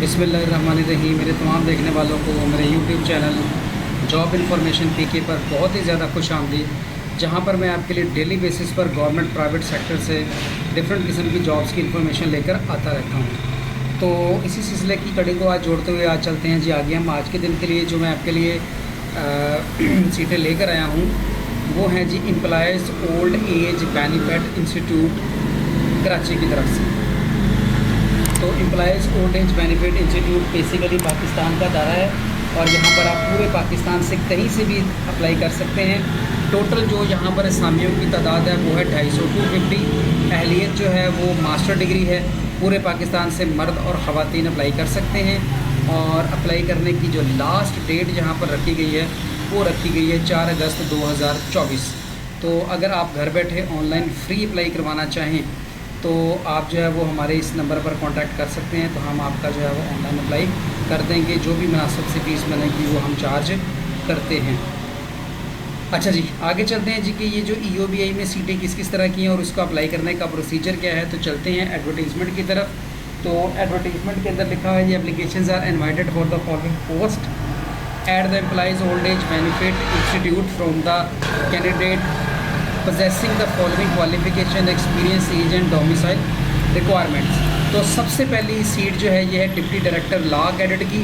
बिस्मिल्लाहिर्रहमानिर्रहीम। मेरे तमाम देखने वालों को मेरे यूट्यूब चैनल जॉब इन्फॉर्मेशन पीके पर बहुत ही ज़्यादा खुश आमदीद, जहाँ पर मैं आपके लिए डेली बेसिस पर गवर्नमेंट प्राइवेट सेक्टर से डिफरेंट किस्म की जॉब्स की इन्फॉर्मेशन लेकर आता रहता हूँ। तो इसी सिलसिले की कड़ी को आज जोड़ते हुए आज चलते हैं जी आगे। हम आज के दिन के लिए जो मैं आपके लिए सीटें लेकर आया हूँ वो हैं जी employees old age benefit institute Karachi की तरफ से। तो employees old age benefit institute basically Pakistan का दायरा है और यहाँ पर आप पूरे पाकिस्तान से कहीं से भी अप्लाई कर सकते हैं। टोटल जो यहाँ पर असामियों की तादाद है वो है 250। अहलियत जो है वो मास्टर डिग्री है। पूरे पाकिस्तान से मर्द और ख़वातीन अप्लाई कर सकते हैं और अप्लाई करने की जो लास्ट डेट यहाँ पर रखी गई है वो रखी गई है 4 अगस्त 2024। तो अगर आप घर बैठे ऑनलाइन फ्री अप्लाई करवाना चाहें तो आप जो है वो हमारे इस नंबर पर कांटेक्ट कर सकते हैं। तो हम आपका जो है वो ऑनलाइन अप्लाई कर देंगे। जो भी मुनासिब सी फ़ीस बनेगी वो हम चार्ज करते हैं। अच्छा जी, आगे चलते हैं जी कि ये जो EOBI में सीटें किस किस तरह की हैं और उसको अप्लाई करने का प्रोसीजर क्या है। तो चलते हैं एडवर्टीज़मेंट की तरफ। तो एडवर्टीज़मेंट के अंदर लिखा हुआ है जी applications are invited for the following post at the employees old age benefit institute from the candidate possessing the following qualification experience age and domicile requirements। तो सबसे पहली सीट जो है ये है डिप्टी डायरेक्टर लॉ कैडेट की।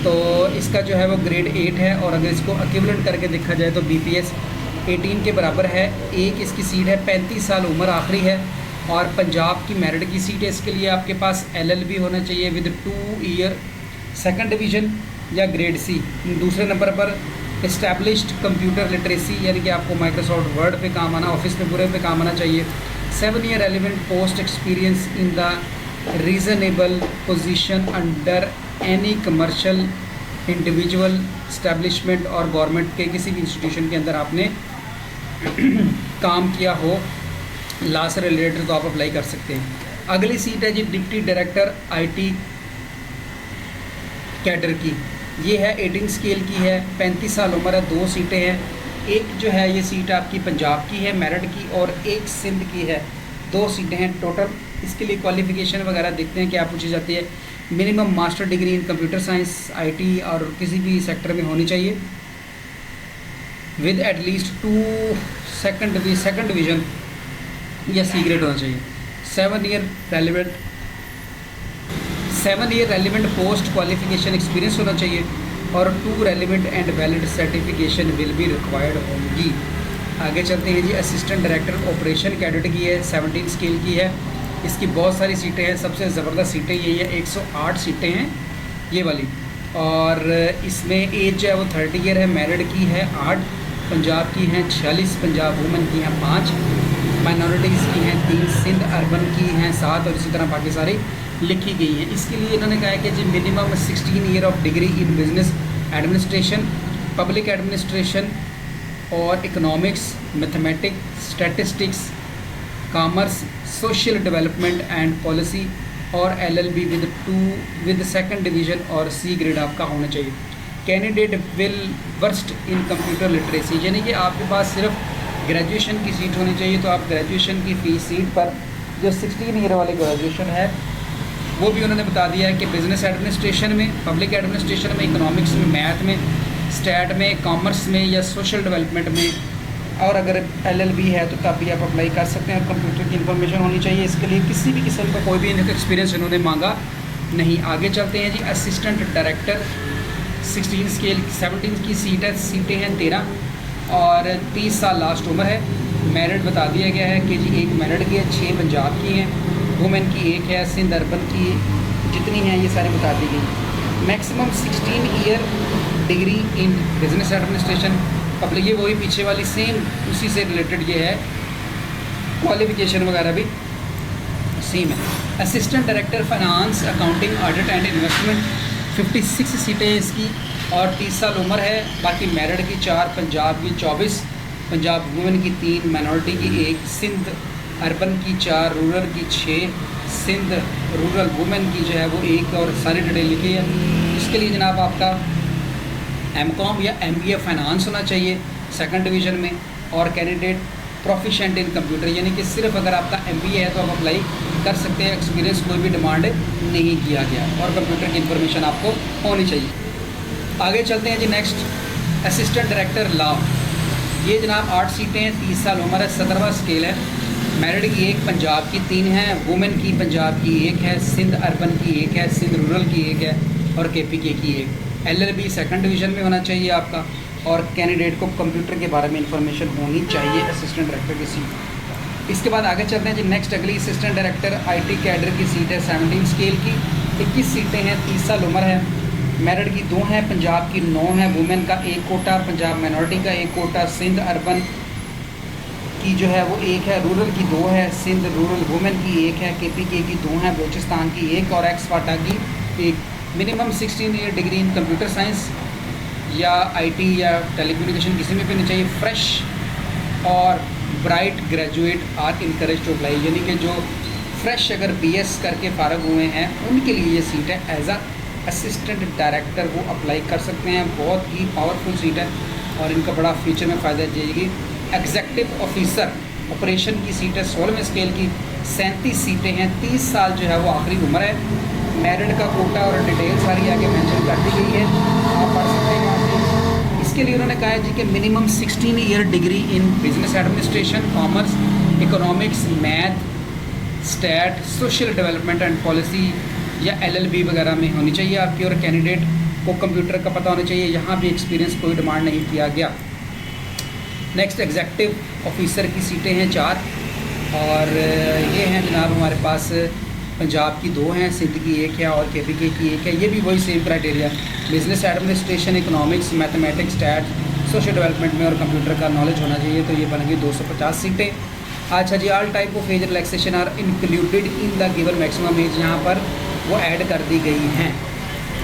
तो इसका जो है वो ग्रेड 8 है और अगर इसको इक्विवेलेंट करके देखा जाए तो BPS 18 के बराबर है। एक इसकी सीट है, 35 साल उम्र आखिरी है और पंजाब की मेरिट की सीट है। इसके लिए आपके पास LLB होना चाहिए विद 2 ईयर सेकंड डिवीज़न या ग्रेड C। दूसरे नंबर पर इस्टेब्लिश्ड कंप्यूटर लिटरेसी, यानी कि आपको माइक्रोसॉफ्ट वर्ड पे काम आना, ऑफिस में पूरे पे काम आना चाहिए। 7 year relevant post experience in the reasonable position under any commercial individual establishment और गवर्नमेंट के किसी भी इंस्टीट्यूशन के अंदर आपने काम किया हो लॉ से रिलेटेड तो आप अप्लाई कर सकते हैं। अगली सीट है जी डिप्टी डायरेक्टर IT कैडर की। ये है 18 स्केल की है, 35 साल उम्र है। 2 सीटें हैं। एक जो है ये सीट आपकी पंजाब की है मेरिट की और एक सिंध की है। 2 सीटें हैं टोटल। इसके लिए क्वालिफ़िकेशन वगैरह देखते हैं क्या पूछी जाती है। Minimum master degree in computer science IT और किसी भी सेक्टर में होनी चाहिए विद एटलीस्ट 2 सेकंड डिवीज़न या C ग्रेड होना चाहिए। 7 year relevant post qualification experience होना चाहिए और 2 relevant and valid certification will be required होंगी। आगे चलते हैं जी असिस्टेंट डायरेक्टर ऑपरेशन कैडेट की है, 17 स्केल की है। इसकी बहुत सारी सीटें हैं, सबसे ज़बरदस्त सीटें यही है। 108 सीटें हैं ये वाली और इसमें एज जो है वो 30 ईयर है। मेरिट की है 8, पंजाब की हैं 46, पंजाब वुमेन की हैं 5, माइनॉरिटीज़ की हैं 3, सिंध अर्बन की हैं 7 और इसी तरह बाकी सारी लिखी गई है। इसके लिए इन्होंने कहा है कि जी minimum 16 year of degree in business administration, public administration और economics, mathematics, statistics, commerce, social development and policy और LLB विद सेकंड डिवीज़न और C ग्रेड आपका होना चाहिए। Candidate will versed in computer literacy, यानी कि आपके पास सिर्फ ग्रेजुएशन की सीट होनी चाहिए। तो आप ग्रेजुएशन की फ़ीस सीट पर जो 16 ईयर वाली ग्रेजुएशन है वो भी उन्होंने बता दिया है कि बिज़नेस एडमिनिस्ट्रेशन में, पब्लिक एडमिनिस्ट्रेशन में, इकोनॉमिक्स में, मैथ में, स्टैट में, कॉमर्स में या सोशल डेवलपमेंट में और अगर LLB है तो तब भी आप अप्लाई कर सकते हैं। कंप्यूटर की इन्फॉर्मेशन होनी चाहिए। इसके लिए किसी भी किस्म का कोई भी इनका एक्सपीरियंस इन्होंने मांगा नहीं। आगे चलते हैं जी असिस्टेंट डायरेक्टर 16 स्केल 17 की सीट है। सीटें हैं 13 और 30 साल लास्ट उम्र है। मेरिट बता दिया गया है कि जी एक मेरिट की है, 6 पंजाब की हैं, वुमेन की 1 है, सिंध अर्बन की जितनी हैं ये सारी बता दी गई। Maximum 16 year degree in business administration, public, ये वही पीछे वाली सेम उसी से रिलेटेड ये है, क्वालिफिकेशन वगैरह भी सेम है। Assistant director finance accounting audit and investment 56 सीटें इसकी और 30 साल उम्र है। बाकी मेरिट की 4, पंजाब की 24, पंजाब वुमेन की 3, माइनॉरिटी की 1, सिंध अर्बन की 4, रूरल की 6, सिंध रूरल वुमेन की जो है वो 1 और सारी डिटेल लिखी है। इसके लिए जनाब आपका MCOM या MBA फाइनेंस होना चाहिए सेकंड डिवीज़न में और कैंडिडेट प्रोफिशेंट इन कंप्यूटर, यानी कि सिर्फ अगर आपका MBA है तो आप अप्लाई कर सकते हैं। एक्सपीरियंस कोई भी डिमांड नहीं किया गया और कंप्यूटर की इन्फॉर्मेशन आपको होनी चाहिए। आगे चलते हैं जी नेक्स्ट, असिस्टेंट डायरेक्टर लॉ। ये जनाब 8 सीटें हैं, 30 साल उम्र है, 17वां स्केल है। मेरिट की 1, पंजाब की 3 हैं, वुमेन की पंजाब की 1 है, सिंध अर्बन की 1 है, सिंध रूरल की 1 है और KPK की 1। LLB सेकंड डिवीज़न में होना चाहिए आपका और कैंडिडेट को कंप्यूटर के बारे में इंफॉर्मेशन होनी चाहिए असिस्टेंट डायरेक्टर की सीट। इसके बाद आगे चलते हैं जी नेक्स्ट, अगली असिस्टेंट डायरेक्टर IT कैडर की सीट है 17 स्केल की, 21 सीटें हैं, 30 साल उम्र है। मेरिट की 2 हैं, पंजाब की 9 हैं, वुमेन का 1 कोटा, पंजाब माइनॉरिटी का 1 कोटा, सिंध अर्बन की जो है वो 1 है, रूरल की 2 है, सिंध रूरल वुमेन की 1 है, KPK की 2 हैं, बलूचिस्तान की 1 और एक्स-फाटा की 1। Minimum 16 year degree in computer science या IT या टेलीकम्युनिकेशन किसी में भी नहीं चाहिए। फ्रेश और bright graduate are encourage to apply, यानी कि जो फ्रेश अगर BS करके फारग हुए हैं उनके लिए ये सीट है। एज अ असिस्टेंट डायरेक्टर वो अप्लाई कर सकते हैं। बहुत ही पावरफुल सीट है और इनका बड़ा फ्यूचर में फ़ायदा देगी। एग्जेक्टिव ऑफिसर ऑपरेशन की सीट है 16वें स्केल की, 37 सीटें हैं, 30 साल जो है वो आखिरी उम्र है। मेरिट का कोटा और डिटेल सारी आगे मेंशन कर दी गई है, आप पढ़ सकते हैं वहाँ से। इसके लिए उन्होंने कहा है जी कि minimum 16 year degree in business administration, commerce, economics, math, stat, social development and policy या LLB वगैरह में होनी चाहिए आपकी और कैंडिडेट को कंप्यूटर का पता होना चाहिए। यहाँ भी एक्सपीरियंस कोई डिमांड नहीं किया गया। नेक्स्ट, एग्जेक्टिव ऑफिसर की सीटें हैं 4 और ये हैं जनाब हमारे पास पंजाब की 2 हैं, सिंध की 1 है और KPK की 1 है। ये भी वही same criteria, business administration, economics, mathematics, stat, social development में और कंप्यूटर का नॉलेज होना चाहिए। तो ये बनेंगी 250 सीटें। अच्छा जी, all type of age relaxation are included in the given maximum age, यहाँ पर वो ऐड कर दी गई हैं।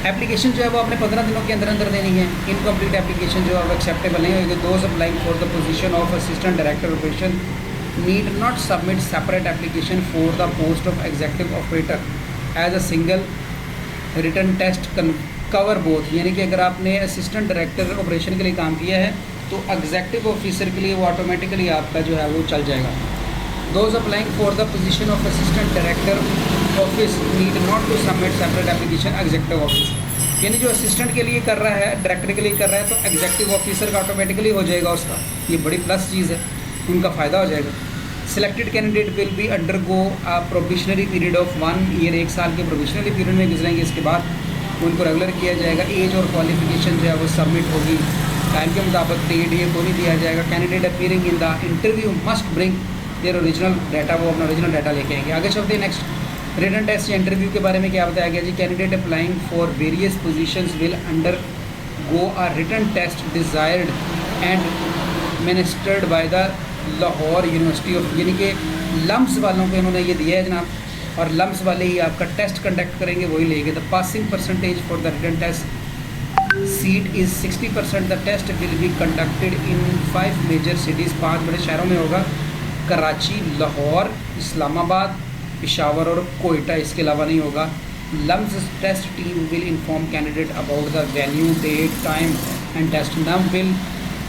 एप्लीकेशन जो है वो आपने 15 दिनों के अंदर अंदर देनी है। इनकम्प्लीट एप्लीकेशन जो है वो एक्सेप्टेबल नहीं होगी। Those applying for the position of assistant director operation need not submit separate application for the post of executive operator as a single written test cover both, यानी कि अगर आपने असिस्टेंट डायरेक्टर ऑपरेशन के लिए काम किया है तो एग्जेक्टिव ऑफिसर के लिए वो ऑटोमेटिकली आपका जो है वो चल जाएगा। Those applying for the position of assistant director office need not to submit separate application executive office, यानी जो असिस्टेंट के लिए कर रहा है, डायरेक्टर के लिए कर रहा है तो एग्जेक्टिव ऑफिसर का ऑटोमेटिकली हो जाएगा उसका। ये बड़ी प्लस चीज़ है, उनका फ़ायदा हो जाएगा। Selected candidate will be undergo a probationary period of 1 year, 1 साल के प्रोबेशनरी पीरियड में गुजरेंगे। इसके बाद उनको रेगुलर किया जाएगा। एज और क्वालिफिकेशन जो है वो सबमिट होगी टाइम के मुताबिक। DA को नहीं दिया जाएगा। Candidate appearing in the interview must bring their original data, वो अपना ओरिजिनल डाटा लेके आएंगे। आगे चलते हैं नेक्स्ट, रिटन टेस्ट या इंटरव्यू के बारे में क्या बताया गया जी। Candidate applying for various positions will undergo a written test designed and administered by the Lahore University of, यानी कि लम्स वालों को इन्होंने ये दिया है जनाब, और लम्स वाले ही आपका टेस्ट कंडक्ट करेंगे, वही लेंगे। The passing percentage for the written test seat is 60%। The test will be conducted in 5 major cities, 5 बड़े शहरों में होगा, कराची, लाहौर, इस्लामाबाद, पेशावर और कोयटा, इसके अलावा नहीं होगा। LUMS test team will inform candidate about the venue, date, time and test. नम विल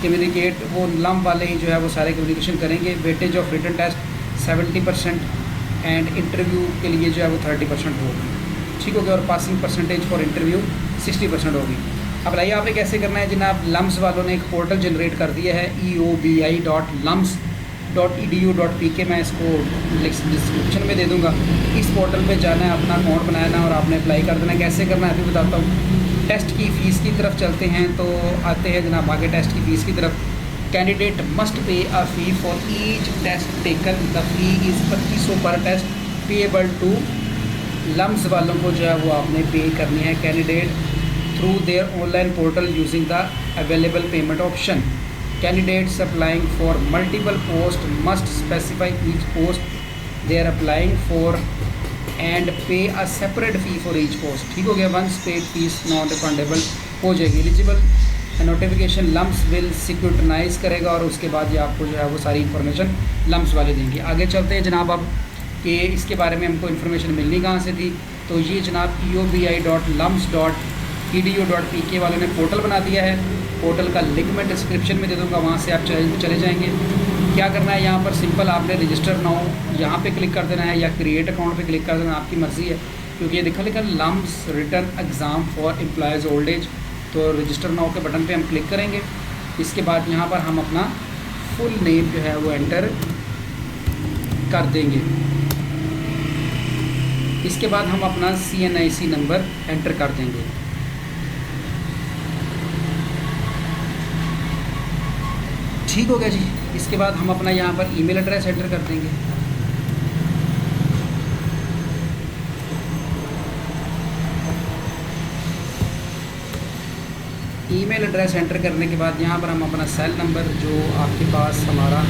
कम्युनिकेट, वो लम वाले ही जो है वो सारे कम्युनिकेशन करेंगे। Weightage of written test 70% and interview के लिए जो है वो 30% होगी, ठीक हो गया। और पासिंग परसेंटेज फॉर इंटरव्यू 60% होगी। अब बताइए आपने कैसे करना है जनाब। लम्स वालों ने एक पोर्टल जनरेट कर दिया है eobi.lums.edu.pk, मैं इसको डिस्क्रिप्शन में दे दूँगा। इस पोर्टल पे जाना है, अपना अकाउंट बनाना और आपने अप्लाई कर देना। कैसे करना है अभी बताता हूँ। टेस्ट की फ़ीस की तरफ चलते हैं तो आते हैं जनाब आगे टेस्ट की फ़ीस की तरफ। Candidate must pay a fee for each test taken, the fee is 2500 per test payable to lumps वालों को जो है वो आपने पे करनी है। Candidate through their online portal using the available payment option. Candidates applying for multiple post must specify each post they are applying for and pay a separate fee for each post, ठीक हो गया। Once paid fees non refundable हो जाएगी। Eligible notification LUMS will scrutinize करेगा और उसके बाद ये आपको जो है वो सारी इन्फॉर्मेशन लम्स वाले देंगे। आगे चलते हैं जनाब अब कि इसके बारे में हमको इन्फॉर्मेशन मिलनी कहाँ से थी। तो ये जनाब eobi.lums.edu.pk वालों ने पोर्टल बना दिया है। पोर्टल का लिंक मैं डिस्क्रिप्शन में दे दूँगा, वहाँ से आप चले जाएंगे। क्या करना है, यहाँ पर सिंपल आपने रजिस्टर नाउ यहाँ पे क्लिक कर देना है या क्रिएट अकाउंट पे क्लिक कर देना, आपकी मर्ज़ी है, क्योंकि ये लिखा LUMS return exam for employees old age. तो रजिस्टर नाउ के बटन पे हम क्लिक करेंगे। इसके बाद यहाँ पर हम अपना फुल नेम जो है वो एंटर कर देंगे। इसके बाद हम अपना CNIC नंबर एंटर कर देंगे। ठीक हो गया जी। इसके बाद हम अपना यहाँ पर ईमेल एड्रेस एंटर कर देंगे। ईमेल एड्रेस एंटर करने के बाद यहाँ पर हम अपना सेल नंबर, जो आपके पास हमारा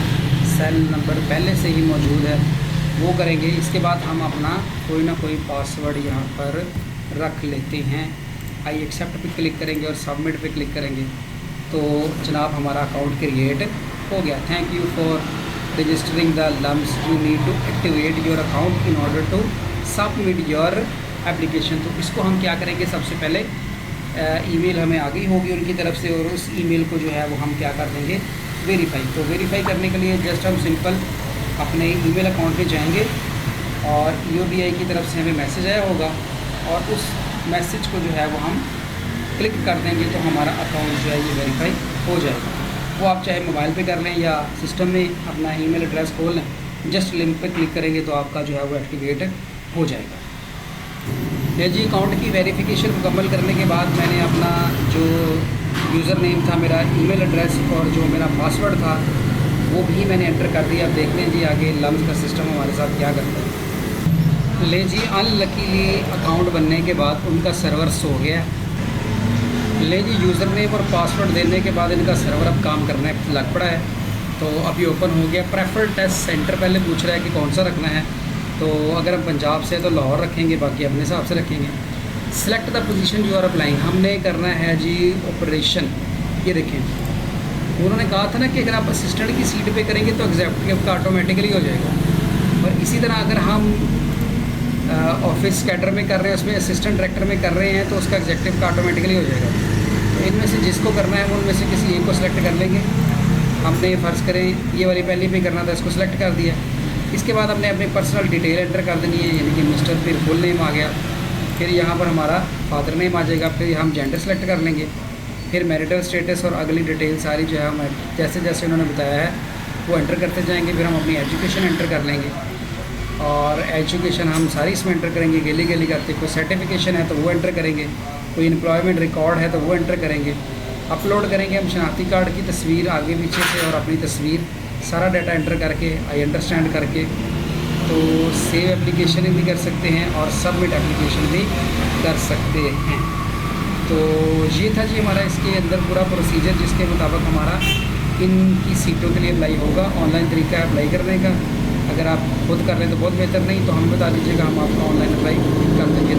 सेल नंबर पहले से ही मौजूद है, वो करेंगे। इसके बाद हम अपना कोई ना कोई पासवर्ड यहाँ पर रख लेते हैं। आई एक्सेप्ट पे क्लिक करेंगे और सबमिट पे क्लिक करेंगे तो जनाब हमारा अकाउंट क्रिएट हो गया। Thank you for registering the LUMS, you need to activate your account in order to submit your application. तो इसको हम क्या करेंगे, सबसे पहले ईमेल हमें आ गई होगी उनकी तरफ से, और उस ईमेल को जो है वो हम क्या कर देंगे, वेरीफाई। तो वेरीफाई करने के लिए जस्ट हम सिंपल अपने ईमेल अकाउंट पे जाएंगे और UBI की तरफ से हमें मैसेज आया होगा और उस मैसेज को जो है वो हम क्लिक कर देंगे तो हमारा अकाउंट जो है ये वेरीफाई हो जाएगा। वो आप चाहे मोबाइल पे कर लें या सिस्टम में अपना ईमेल एड्रेस खोल लें, जस्ट लिंक पे क्लिक करेंगे तो आपका जो है वो एक्टिवेट हो जाएगा। ये जी अकाउंट की वेरिफिकेशन मुकम्मल करने के बाद मैंने अपना जो यूज़र नेम था, मेरा ईमेल एड्रेस और जो मेरा पासवर्ड था वो भी मैंने एंटर कर दिया। अब देख लें जी आगे लम्स का सिस्टम हमारे साथ क्या करता है। ले जी अनलकीली अकाउंट बनने के बाद उनका सर्वर सो गया। ले जी यूज़र नेम और पासवर्ड देने के बाद इनका सर्वर अब काम करने लग पड़ा है। तो अभी ओपन हो गया। प्रेफर टेस्ट सेंटर पहले पूछ रहा है कि कौन सा रखना है। तो अगर हम पंजाब से तो लाहौर रखेंगे, बाकी अपने हिसाब से रखेंगे। Select the position you are applying, हमने करना है जी ऑपरेशन। ये देखें उन्होंने कहा था ना कि अगर आप असिस्टेंट की सीट पे करेंगे तो एग्जीक्यूटिव का ऑटोमेटिकली हो जाएगा, और इसी तरह अगर हम ऑफिस कैडर में कर रहे हैं, उसमें असिस्टेंट डायरेक्टर में कर रहे हैं तो उसका एग्जीक्यूटिव का ऑटोमेटिकली हो जाएगा। तो इनमें से जिसको करना है उनमें से किसी एक को सिलेक्ट कर लेंगे। हमने फ़र्ज़ करें ये वाली पहली पे करना था, इसको सिलेक्ट कर दिया। इसके बाद हमने अपनी पर्सनल डिटेल एंटर कर देनी है, यानी कि मिस्टर, फिर फुल नेम आ गया, फिर यहाँ पर हमारा फादर नेम आ जाएगा, फिर हम जेंडर सेलेक्ट कर लेंगे, फिर मैरिटल स्टेटस और अगली डिटेल सारी जो है हम जैसे जैसे उन्होंने बताया है वो एंटर करते जाएंगे। फिर हम अपनी एजुकेशन एंटर कर लेंगे और एजुकेशन हम सारी इसमें एंटर करेंगे गेली गेली करते। कोई सर्टिफिकेशन है तो वो एंटर करेंगे, कोई एम्प्लॉयमेंट रिकॉर्ड है तो वो एंटर करेंगे। अपलोड करेंगे हम शनाख्ती कार्ड की तस्वीर आगे पीछे से और अपनी तस्वीर, सारा डाटा एंटर करके आई अंडरस्टैंड करके तो सेव एप्लीकेशन भी कर सकते हैं और सबमिट एप्लीकेशन भी कर सकते हैं। तो ये था जी हमारा इसके अंदर पूरा प्रोसीजर, जिसके मुताबिक हमारा इनकी सीटों के लिए अप्लाई होगा। ऑनलाइन तरीका है अप्लाई करने का, अगर आप खुद कर रहे हैं तो बहुत बेहतर, नहीं तो हम बता दीजिएगा, हम आपका ऑनलाइन अप्लाई कर देंगे।